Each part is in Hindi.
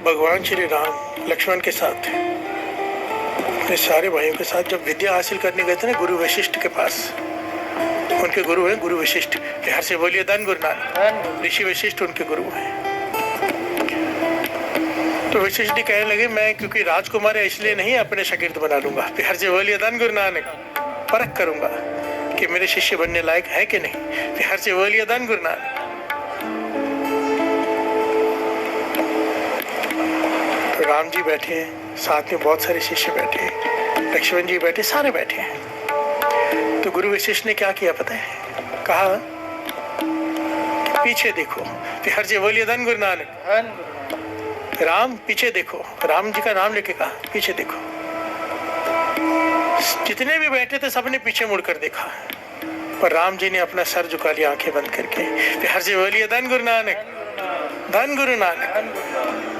भगवान श्री राम लक्ष्मण के साथ, अपने सारे भाइयों के साथ जब विद्या हासिल करने गए थे ना गुरु वशिष्ठ के पास, उनके गुरु हैं गुरु वशिष्ठ, बिहार से बोलिए धन गुरु नानक, ऋषि वशिष्ठ उनके गुरु हैं। तो वशिष्ठ जी कहने लगे मैं क्योंकि राजकुमार है इसलिए नहीं अपने शागिर्द बना लूंगा, बिहार से बोलिए धन गुरु नानक, परख करूंगा कि मेरे शिष्य बनने लायक है कि नहीं, बिहार से बोलिए धन गुरु नानक। तो राम जी बैठे हैं, साथ में बहुत सारे शिष्य बैठे हैं, लक्ष्मण जी बैठे, सारे बैठे हैं। तो गुरु वशिष्ठ ने क्या किया पता है, कहा कि पीछे देखो, बिहार से बोलिए धन गुरु नानक। राम पीछे देखो, राम जी का नाम लेके कहा पीछे देखो। जितने भी बैठे थे सबने पीछे मुड़कर देखा, पर राम जी ने अपना सर झुका लिया आंखें बंद करके, बिहार से बोलिए धन गुरु नानक, धन गुरु नानक।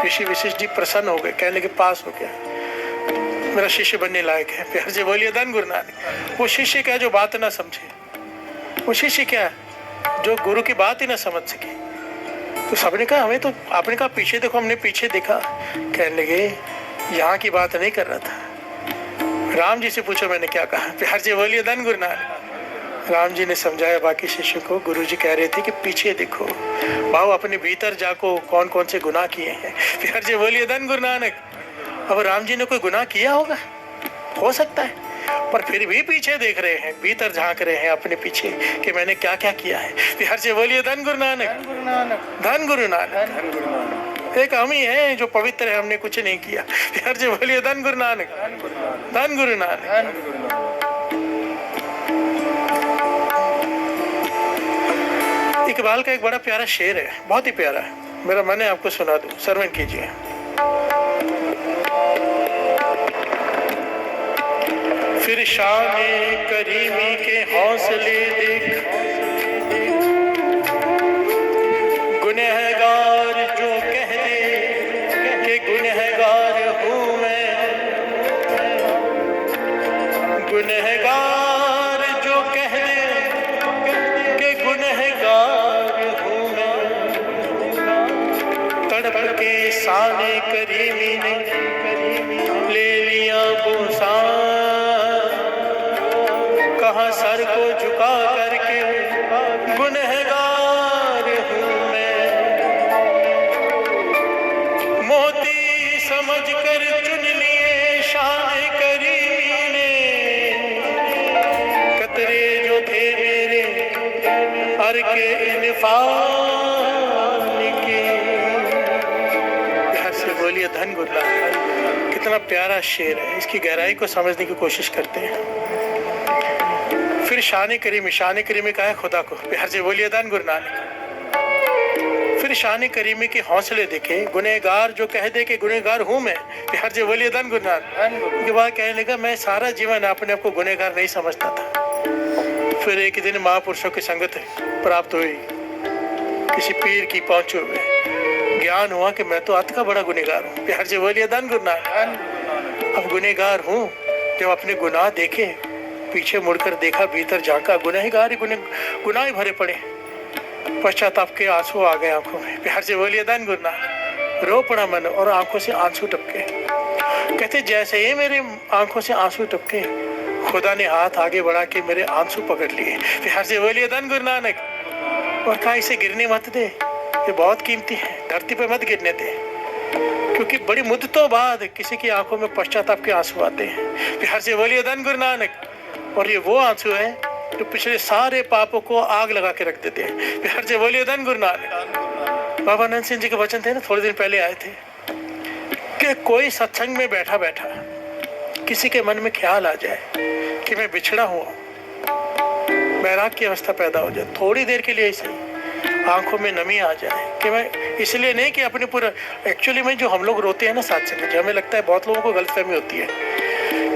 ऋषि वशिष्ठ जी प्रसन्न हो गए, कहने लगे पास हो गया, मेरा शिष्य बनने लायक है, बिहार से बोलिए धन गुरु नानक। वो शिष्य क्या जो बात ना समझे, वो शिष्य क्या जो गुरु की बात ही ना समझ सके। तो सबने कहा हमें तो, आपने कहा पीछे देखो, हमने पीछे देखा। कहने लगे यहाँ की बात नहीं कर रहा था, राम जी से पूछो मैंने क्या कहा, प्यार से बोलिए धन गुरु नानक। राम जी ने समझाया बाकी शिष्यों को, गुरु जी कह रहे थे कि पीछे देखो, भाव अपने भीतर जाको, कौन कौन से गुनाह किए हैं, प्यार से बोलिए धन गुरु नानक। अब राम जी ने कोई गुनाह किया होगा, हो सकता है, पर फिर भी पीछे देख रहे हैं, भीतर झांक रहे हैं अपने पीछे कि मैंने क्या क्या किया है, बिहार से बोलिए धन गुरु नानक, धन गुरु नानक। एक हम ही हैं जो पवित्र है, हमने कुछ नहीं किया, बिहार से बोलिए धन गुरु नानक, धन गुरु नानक। इकबाल का एक बड़ा प्यारा शेर है, बहुत ही प्यारा है, मेरा मन है आपको सुना दूं, श्रवण कीजिए। फिर शाने करीमी के हौसले देख, गुनहगार जो कह दे कि गुनहगार हूँ मैं, गुनहगार जो कह दे कि गुनहगार हूँ मैं, तड़प के शाने करीमी ने ले लिया बुसान, कहाँ सर को झुका करके गुनहगार हूँ मैं, मोती समझ कर चुन लिए शान करीमी ने, कतरे जो थे मेरे हर के इनफान के, बिहार से बोलिए धन गुरु नानक। कितना प्यारा शेर है, इसकी गहराई को समझने की कोशिश करते हैं। फिर शान करीमी, शान करीमी का है खुदा को, बिहार से बोलिए धन गुरु नानक। फिर शान करीमी के हौसले देखे, गुनहगार जो कह दे कि गुनहगार हूँ मैं, बिहार से बोलिए धन गुरु नानक। के बाद कहने लगा मैं सारा जीवन अपने आप को गुनहगार नहीं समझता था। फिर एक दिन महापुरुषों की संगत प्राप्त हुई, किसी पीर की पहुंचे हुए ज्ञान हुआ कि मैं तो अत का बड़ा गुनहगार हूँ, बिहार से बोलिए धन गुरु नानक। अब गुनहगार हूँ, जब अपने गुनाह देखे, पीछे मुड़कर देखा, भीतर झांका, गुनहगार गुनाह ही भरे पड़े, पश्चाताप के आंसू आ गए आंखों में, बिहार से बोलिए धन गुरु नानक। रो पड़ा मन और आंखों से आंसू टपके। कहते जैसे ही मेरे आंखों से आंसू टपके, खुदा ने हाथ आगे बढ़ा के मेरे आंसू पकड़ लिए, बिहार से बोलिए धन गुरु नानक। और कहा इसे गिरने मत दे, ये बहुत कीमती है, धरती पे मत गिरने दे, क्योंकि बड़ी मुद्दतों बाद किसी की आंखों में पश्चाताप के आंसू आते हैं, बिहार से बोलिए धन गुरु नानक। और ये वो आंसू है जो पिछले सारे पापों को आग लगा के रख देते हैं, बिहार से बोलिए धन गुरु नानक। बाबा नंद सिंह जी के वचन थे ना, थोड़े दिन पहले आए थे, कि कोई सत्संग में बैठा बैठा किसी के मन में ख्याल आ जाए कि मैं बिछड़ा हुआ, बैराग की अवस्था पैदा हो जाए, थोड़ी देर के लिए ही सही, आंखों में नमी आ जाए, कि मैं इसलिए नहीं कि अपने पूरा, एक्चुअली में जो हम लोग रोते हैं ना सत्संग में, हमें लगता है बहुत लोगों को गलतफहमी होती है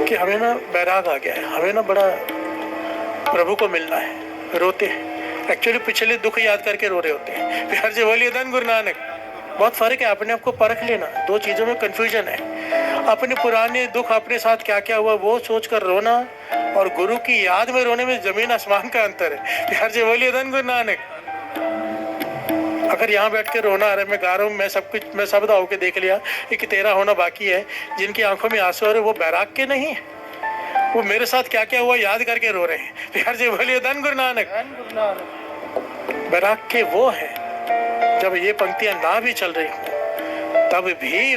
कि हमें ना बैराग आ गया है, हमें ना बड़ा प्रभु को मिलना है, रोते हैं, एक्चुअली पिछले दुख याद करके रो रहे होते हैं, बिहार से बोलिए धन गुरु नानक। बहुत फर्क है, अपने आप को परख लेना, दो चीज़ों में कन्फ्यूजन है, अपने पुराने दुख, अपने साथ क्या क्या हुआ वो सोच कर रोना, और गुरु की याद में रोने में जमीन आसमान का अंतर है, बिहार से बोलिए धन गुरु नानक। अगर यहाँ बैठ के रोना आ रहा है, मैं गा रहा हूँ, मैं सब कुछ, मैं सब होके देख लिया कि तेरा होना बाकी है, जिनकी आंखों में आंसू आ रहे वो बैराग के नहीं है, वो मेरे साथ क्या क्या हुआ याद करके रो रहे हैं। प्यार से बोलिए धन गुरु नानक। बैराग के वो है जब ये पंक्तियां ना भी चल रही हो तब भी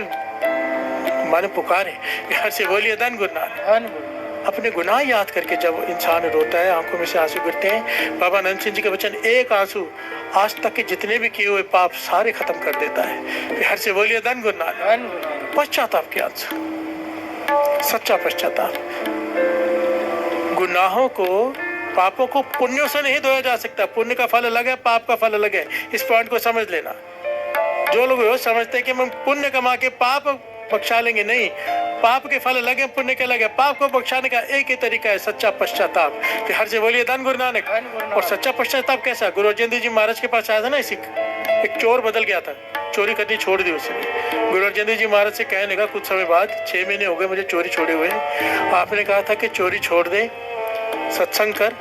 माने पुकारे। प्यार से बोलिए धन गुरु नानक। अपने गुनाह याद करके जब इंसान रोता है, आंखों में से आंसू गिरते हैं, बाबा नंद सिंह जी के वचन, एक आंसू आज तक के जितने भी किए हुए पाप सारे खत्म कर देता है। प्यार से बोलिए धन गुरु नानक। पश्चाताप के आंसू, सच्चा पश्चाताप। गुनाहों को, पापों को पुण्यों से नहीं धोया जा सकता। पुण्य का फल अलग है, पाप का फल अलग है। इस पॉइंट को समझ लेना। जो लोग ये समझते हैं कि हम पुण्य कमा के पाप बख्शा लेंगे, नहीं, पाप के फल अलग है, पुण्य के अलग है। पाप को बख्शाने का एक ही तरीका है, सच्चा पश्चाताप। हर से बोलिए धन गुरु नानक। और सच्चा पश्चाताप कैसा? गुरु अर्जन देव जी महाराज के पास आया था ना, एक चोर बदल गया था, चोरी करनी छोड़ दी उसने। गुरु अर्जन देव जी महाराज से कहने लगा कुछ समय बाद, 6 महीने हो गए मुझे चोरी छोड़े हुए, आपने कहा था कि चोरी छोड़ दे, सत्संग कर,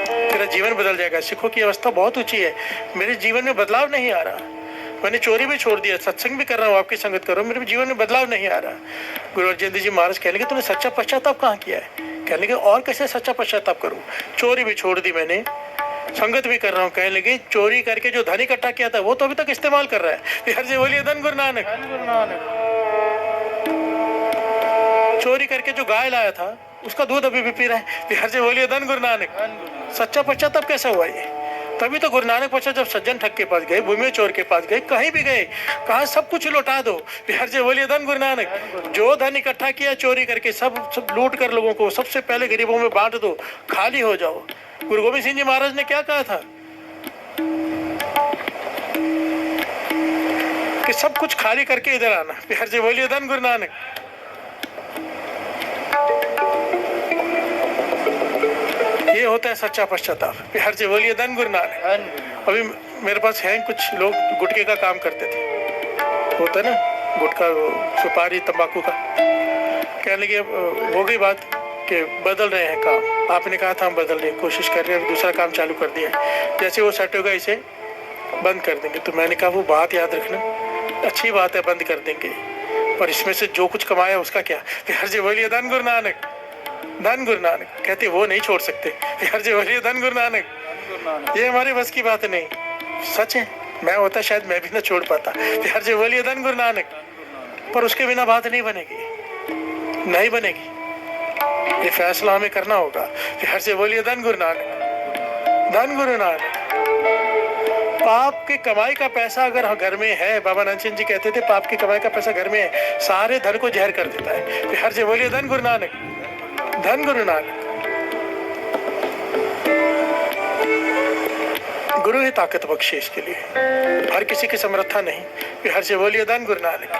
तेरा जीवन बदल जाएगा। सिखों की अवस्था बहुत ऊंची है, मेरे जीवन में बदलाव नहीं आ रहा, मैंने चोरी भी छोड़ दिया, सत्संग भी कर रहा हूँ, आपकी संगत कर रहा हूँ, मेरे जीवन में बदलाव नहीं आ रहा। गुरु अर्जन देव जी महाराज कहने लगे तूने सच्चा पश्चाताप कहाँ किया है? कहने लगे और कैसे सच्चा पश्चाताप करूँ, चोरी भी छोड़ दी मैंने, संगत भी कर रहा हूँ। कहने लगे चोरी करके जो धन इकट्ठा किया था वो तो अभी तक इस्तेमाल कर रहा है। हर से बोलिए धन गुरु नानक। चोरी करके जो गाय लाया था उसका दूध अभी भी पी रहा है। हर से बोलिए धन गुरु नानक। सच्चा पश्चाताप कैसा हुआ ये? तभी तो गुरु नानक पश्चात जब सज्जन ठग के पास गए, भूमि चोर के पास गए, कहीं भी गए, कहा सब कुछ लौटा दो। बिहार से बोलिए धन गुरु नानक। जो धन इकट्ठा किया चोरी करके सब लूट कर लोगों को सबसे पहले गरीबों में बांट दो, खाली हो जाओ। गुरु गोविंद सिंह जी महाराज ने क्या कहा था कि सब कुछ खाली करके इधर आना। बिहार से बोलिए धन गुरु नानक। ये होता है सच्चा पश्चाताप। बिहार से बोलिए धन गुरु नानक। अभी मेरे पास हैं कुछ लोग गुटखे का काम करते थे, होता है ना गुटखा, सुपारी, तंबाकू का। कहने लगे हो गई बात कि बदल रहे हैं काम, आपने कहा था हम बदल रहे हैं, कोशिश कर रहे हैं, दूसरा काम चालू कर दिया है, जैसे वो सेट होगा इसे बंद कर देंगे। तो मैंने कहा वो बात याद रखना, अच्छी बात है बंद कर देंगे, पर इसमें से जो कुछ कमाया उसका क्या? बिहार से बोलिए धन गुरु नानक। धन गुरु नानक। कहते वो नहीं छोड़ सकते। बिहार से बोलिए धन गुरु नानक। ये हमारे बस की बात नहीं, सच है, मैं होता शायद मैं भी ना छोड़ पाता। बिहार से बोलिए धन गुरु नानक। पर उसके बिना बात नहीं बनेगी, नहीं बनेगी, ये फैसला हमें करना होगा। बिहार से बोलिए धन गुरु नानक। धन गुरु नानक। पाप की कमाई का पैसा अगर घर में है, बाबा नानक सिंह जी कहते थे पाप की कमाई का पैसा घर में है, सारे धन को जहर कर देता है। बिहार से बोलिए धन गुरु नानक। धन गुरु नानक। गुरु ही ताकत बख्शे इसके लिए, हर किसी की समर्था नहीं। बिहार से बोलिए धन गुरु नानक।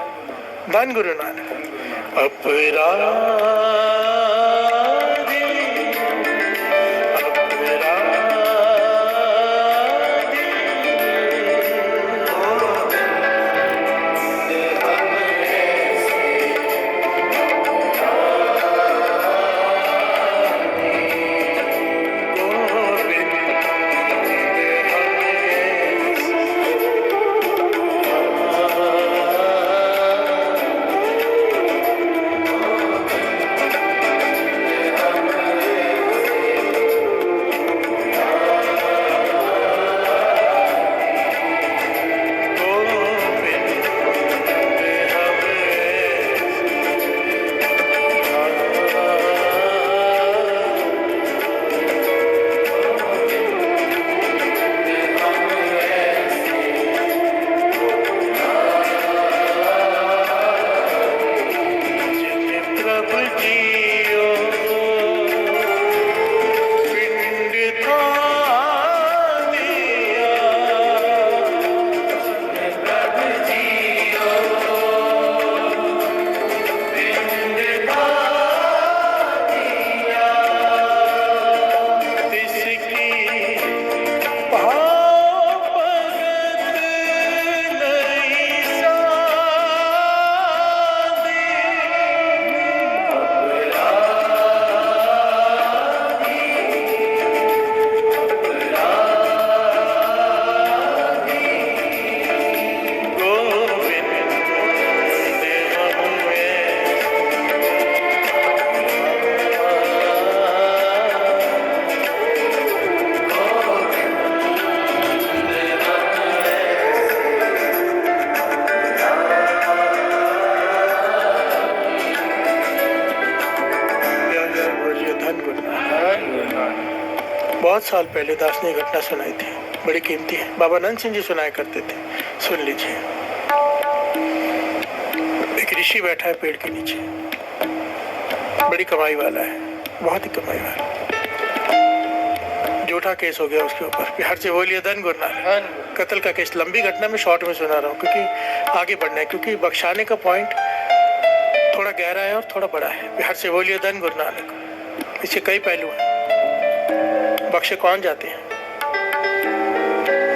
धन गुरु नानक। अपराधी बहुत साल पहले दास ने घटना सुनाई थी, बड़ी कीमती है। बाबा नंद सिंह जी सुनाया करते थे, सुन लीजिए। एक ऋषि बैठा है पेड़ के नीचे, बड़ी कमाई वाला है, बहुत ही कमाई वाला। झूठा केस हो गया उसके ऊपर, बिहार से बोलिए धन गुरना, कत्ल का केस। लंबी घटना में शॉर्ट में सुना रहा हूँ क्योंकि आगे बढ़ना है, क्योंकि बख्शाने का पॉइंट थोड़ा गहरा है और थोड़ा बड़ा है। बिहार से बोलिए धन गुरु नानक। इसके कई पहलू हैं। बख्शे कौन जाते हैं,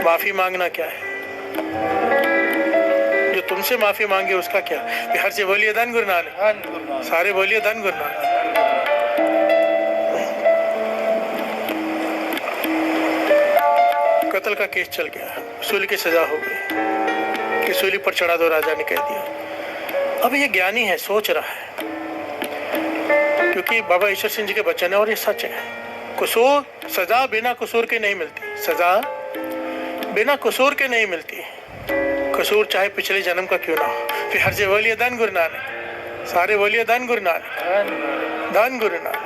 माफी मांगना क्या है, जो तुमसे माफी मांगे उसका क्या। बिहार से बोलिए धन गुरु नानक, सारे बोलिए धन गुरु नानक। कत्ल का केस चल गया, सूली की सजा हो गई कि सूली पर चढ़ा दो, राजा ने कह दिया। अब ये ज्ञानी है, सोच रहा है, क्योंकि बाबा ईश्वर सिंह जी के वचन है और ये सच है। कसूर, सजा बिना कसूर के नहीं मिलती, सजा बिना कसूर के नहीं मिलती। कसूर चाहे पिछले जन्म का क्यों ना हो। फिर हर जगह बोलिए धन गुरु नानक, सारे बोलिए धन गुरु नानक, धन गुरु नानक।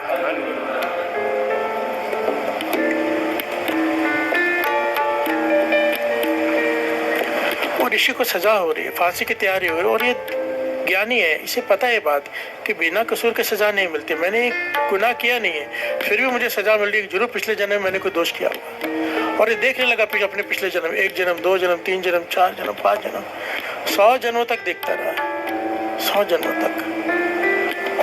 और ऋषि को सजा हो रही है, फांसी की तैयारी हो रही है, और ये ज्ञानी है, इसे पता है बात कि बिना कसूर के सजा नहीं मिलती। मैंने गुनाह किया नहीं है, फिर भी मुझे सजा मिल रही है, जरूर पिछले जन्म में मैंने कोई दोष किया होगा। और ये देखने लगा अपने पिछले जन्म, 1 जन्म, 2 जन्म, 3 जन्म, 4 जन्म, 5 जन्म, 100 जन्मों तक देखता रहा, 100 जन्मों तक।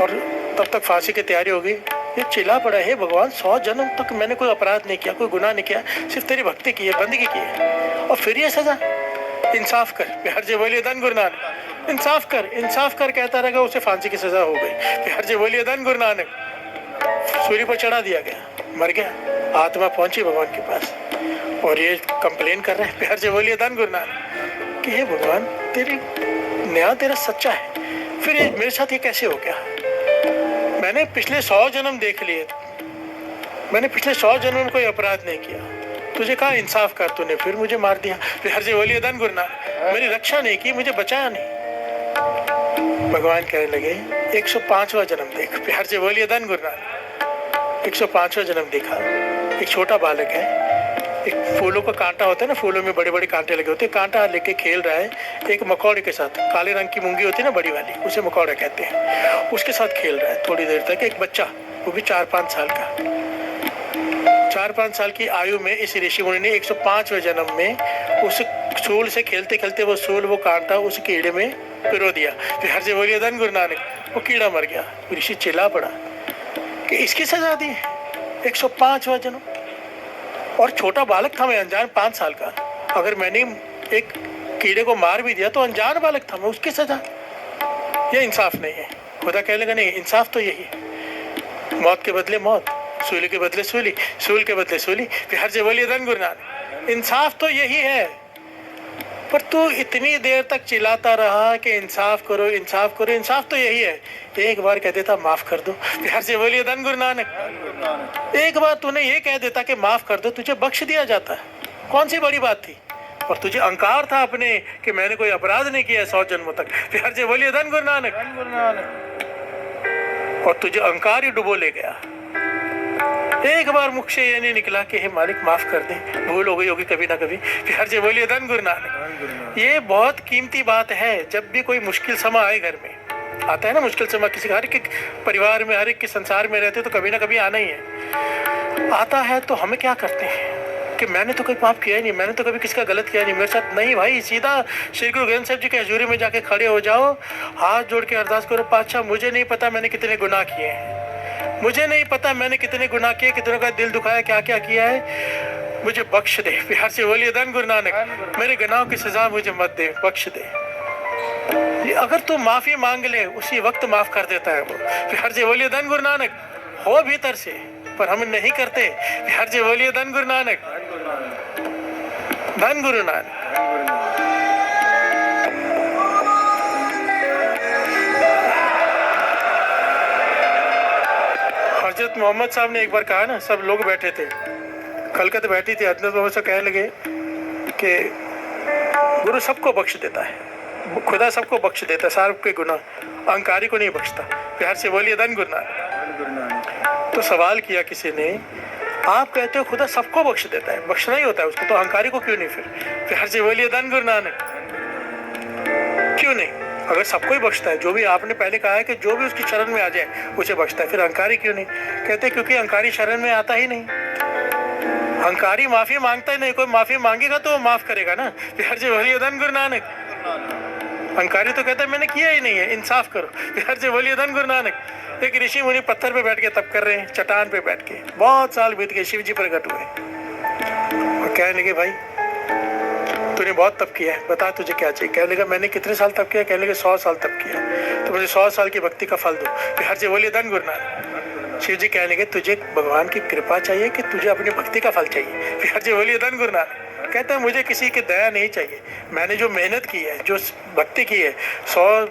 और तब तक फांसी की तैयारी हो गई। ये चिल्ला पड़ा है, भगवान 100 जन्म तक मैंने कोई अपराध नहीं किया, कोई गुनाह नहीं किया, सिर्फ तेरी भक्ति की है, बंदगी की है, और फिर ये सजा। इंसाफ कर, बिहार जी बोलिए धन गुरु नानक, इंसाफ कर, इंसाफ कर कहता रहा, उसे फांसी की सजा हो गई। बिहार जी बोलिए धन गुरु नानक, सूली पर चढ़ा दिया गया, मर गया, आत्मा पहुंची भगवान के पास, और ये कंप्लेन कर रहे हैं, बिहार जी बोलिए धन गुरु नानक, कि हे भगवान तेरी न्याय तेरा सच्चा है, फिर ये मेरे साथ ये कैसे हो गया। मैंने पिछले 100 जन्म देख लिए, मैंने पिछले 100 जन्म में कोई अपराध नहीं किया, तुझे कहा इंसाफ कर, तूने फिर मुझे मार दिया। फिर हर जी बोलिए धन गुरु नानक, मेरी रक्षा नहीं की, मुझे बचाया नहीं। भगवान कहने लगे 105वां जन्म देख। फिर हर जी बोलिए धन गुरु नानक, 105वां जन्म देखा। एक छोटा बालक है, एक फूलों का कांटा होता है ना, फूलों में बड़े बड़े कांटे लगे होते हैं, कांटा लेके खेल रहा है एक मकौड़े के साथ। काले रंग की मूंगी होती है ना बड़ी वाली, उसे मकौड़ा कहते हैं, उसके साथ खेल रहा है थोड़ी देर तक। एक बच्चा, वो भी 4-5 साल का, 4-5 साल की आयु में इस ऋषि मुनि ने 105वें जन्म में उस सूल से खेलते खेलते वो सूल, वो कांटा उस कीड़े में पिरो दिया। फिर हर से बोलिए धन गुरु नानक, वो कीड़ा मर गया। ऋषि चिल्ला पड़ा कि इसकी सजा दी, 105वां जन्म, और छोटा बालक था मैं, अनजान 5 साल का। अगर मैंने एक कीड़े को मार भी दिया तो अनजान बालक था मैं, उसकी सजा। ये इंसाफ नहीं है। खुदा कह लेगा नहीं, इंसाफ तो यही है, मौत के बदले मौत, सूली के बदले सूली, सूल के बदले सूली। फिर हर जगह बोलिए धन गुरु नानक, इंसाफ तो यही है। पर तू इतनी देर तक चिल्लाता रहा कि इंसाफ करो, इंसाफ करो, इंसाफ तो यही है। एक बार कह देता माफ कर दो, फिर हर जगह बोलिए धन गुरु नानक। एक बार तूने ये कह देता कि माफ कर दो, तुझे बख्श दिया जाता। कौन सी बड़ी बात थी। और तुझे अहंकार था अपने कि मैंने कोई अपराध नहीं किया 100 जन्मों तक। फिर हर जगह बोलिए धन गुरु नानक, और तुझे अहंकार ही डुबो ले गया। एक बार मुख से ये नहीं निकला कि हे मालिक माफ कर दे, भूल हो गई होगी कभी ना कभी। फिर हर जगह बोलिए धन गुरु नानक। ये बहुत कीमती बात है। जब भी कोई मुश्किल समय आए, घर में आता है ना मुश्किल समय, किसी हर एक परिवार में, हर एक के संसार में रहते तो कभी ना कभी आना ही है। आता है तो हमें क्या करते हैं कि मैंने तो कोई पाप किया ही नहीं, मैंने तो कभी किसी का गलत किया नहीं, मेरे साथ नहीं। भाई सीधा श्री गुरु ग्रंथ साहिब जी के हजूरी में जाके खड़े हो जाओ, हाथ जोड़ के अरदास करो, पातशाह मुझे नहीं पता मैंने कितने गुनाह किए हैं, मुझे नहीं पता मैंने कितने गुनाह किए, कितनों का दिल दुखाया, क्या क्या किया है, मुझे बख्श दे। बिहार से बोलिए धन गुरु नानक, मेरे गुनाहों की सजा मुझे मत दे, बख्श दे। अगर तू माफी मांग ले, उसी वक्त माफ कर देता है वो। बिहार से बोलिए धन गुरु नानक, हो भीतर से, पर हम नहीं करते। बिहार से बोलिए धन गुरु नानक, धन गुरु नानक। हजरत मोहम्मद साहब ने एक बार कहा ना, सब लोग बैठे थे, खलकत बैठी थी, हजरत मोहम्मद से कहने लगे कि गुरु सबको बख्श देता है, खुदा सबको बख्श देता है, सारे के गुनाह, अहंकारी को नहीं बख्शता। प्यार से बोलिए धन गुरु नानक। तो सवाल किया किसी ने आप कहते हो खुदा सबको बख्श देता है, बख्शना ही होता है उसको, तो अहंकारी को क्यों नहीं? फिर हर से बोलिए धन गुरु नानक, क्यों नहीं? अगर सबको ही बख्शता है, जो भी आपने पहले कहा है कि जो भी उसकी शरण में आ जाए उसे बख्शता है, फिर अहंकारी क्यों नहीं? कहते क्योंकि अहंकारी शरण में आता ही नहीं। अहंकारी माफी मांगता ही नहीं, कोई माफी मांगेगा तो वो माफ करेगा ना। हर से बोलिए धन गुरु नानक। अहंकारी तो कहता है मैंने किया ही नहीं है, इंसाफ करो। हर से बोलिए धन गुरु नानक। एक ऋषि मुनि पत्थर पे बैठ के तप कर रहे हैं, चट्टान पे बैठ के, बहुत साल बीत गए, शिव जी प्रकट हुए और कहने लगे भाई तूने बहुत तप किया है, बता तुझे क्या चाहिए? कहने लगा मैंने कितने साल तप किया? कहने लगे 100 साल तप किया, तो मुझे 100 साल की भक्ति का फल दो। हर से बोलिए धन गुरु नानक। शिव जी कहने लगे तुझे भगवान की कृपा चाहिए कि तुझे अपनी भक्ति का फल चाहिए? हर से बोलिए धन गुरु नानक। कहते हैं मुझे किसी की दया नहीं चाहिए, मैंने जो मेहनत की है, जो भक्ति की है, 100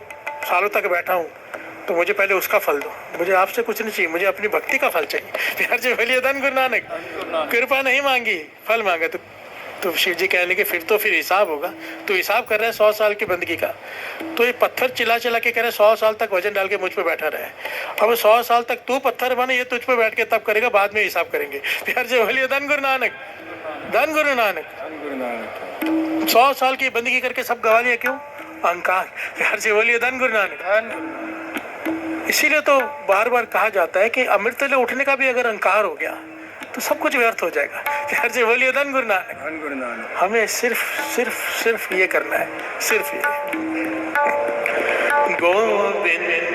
सालों तक बैठा हूँ, तो मुझे पहले उसका फल दो, मुझे आपसे कुछ नहीं चाहिए, मुझे अपनी भक्ति का फल चाहिए। हर से बोलिए धन गुरु नानक। कृपा नहीं मांगी, फल मांगा। तो शिव जी कहने लगे फिर हिसाब होगा। तू हिसाब कर रहा है 100 साल की बंदगी का, तो ये पत्थर चिल्ला के कह रहे 100 साल तक वजन डाल के मुझ पे बैठा रहे। अब 100 साल तक तू पत्थर बने, ये तुझ पे बैठ के तब करेगा, बाद में हिसाब करेंगे। हर से बोलिए धन गुरु नानक, धन गुरु नानक। 100 साल की बंदगी करके सब गवा लिया, क्यों? अहंकार। हर से बोलिए धन गुरु नानक। इसीलिए तो बार बार कहा जाता है कि अमृत ले उठने का भी अगर अहंकार हो गया तो सब कुछ व्यर्थ हो जाएगा। हर से बोलिए धन गुरु नानक। धन गुरु नानक। हमें सिर्फ ये करना है, सिर्फ ये। गोविंद